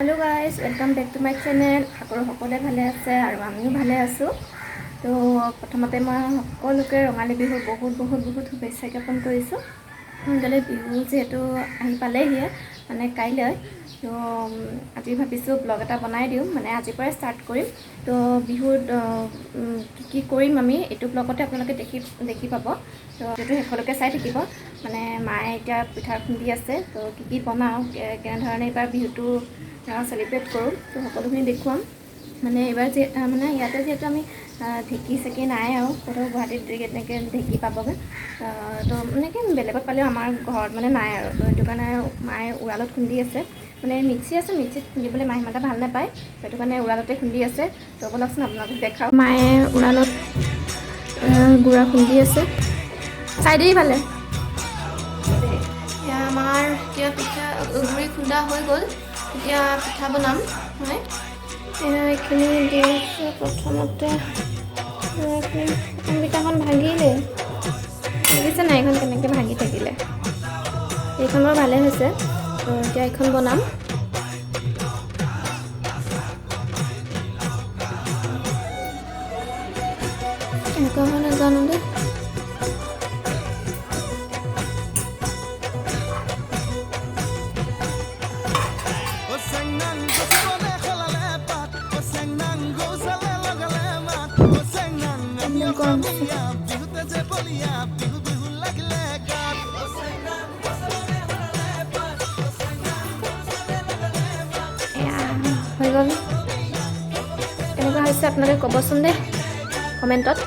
Hello guys, welcome back to my channel. সকলে ভালে আছে আৰু আমিও ভালে আছো। তো প্ৰথমতে মই সকলোকে ৰঙালী বিহুৰ বহুত শুভেচ্ছা জ্ঞাপন কৰিছোঁ। সোনকালে বিহু যেহেতু আহি পালেহি, মানে কাইলৈ, তো আজি ভাবিছোঁ ব্লগ এটা বনাই দিওঁ, মানে আজিৰ পৰাই ষ্টাৰ্ট কৰিম। তো বিহুত কি কৰিম আমি এইটো ব্লগতে আপোনালোকে দেখি পাব। তো সেইটো শেষলৈকে চাই থাকিব। মানে মায়ে এতিয়া পিঠা খুন্দি আছে, তো কি বনাওঁ, কেনেধৰণে এইবাৰ বিহুটো চেলিব্ৰেট কৰোঁ, তো সকলোখিনি দেখুৱাম। মানে এইবাৰ মানে ইয়াতে যিহেতু আমি ঢেঁকী চেকি নাই আৰু কোথাও গুৱাহাটীত এনেকৈ ঢেঁকী পাবগৈ, তো এনেকৈ বেলেগত পালেও আমাৰ ঘৰত মানে নাই আৰু, তো সেইটো কাৰণে মায়ে উৰালত খুন্দি আছে। মানে মিক্সি আছে, মিক্সিত খুন্দিবলৈ মায়ে সিমান এটা ভাল নাপায়, সেইটো কাৰণে উৰালতে খুন্দি আছে। তো ব'লকচোন আপোনালোকক দেখাওঁ। মায়ে উৰালত গুড়া খুন্দি আছে, চাই দেই ভালে। এতিয়া আমাৰ এতিয়া পিঠা গুড়ি খুন্দা হৈ গ'ল, এতিয়া পিঠা বনাম। হয়, এইখিনি দি আছোঁ। প্ৰথমতে পিঠাখন ভাগিছে নাই, এইখন কেনেকৈ ভাগি থাকিলে। এইখন বাৰু ভালে হৈছে, তো এতিয়া এইখন বনাম। এনেকুৱা হয় নাজানো দেই। হৈ গ'ল, কেনেকুৱা হৈছে আপোনালোকে ক'বচোন দেই কমেণ্টত।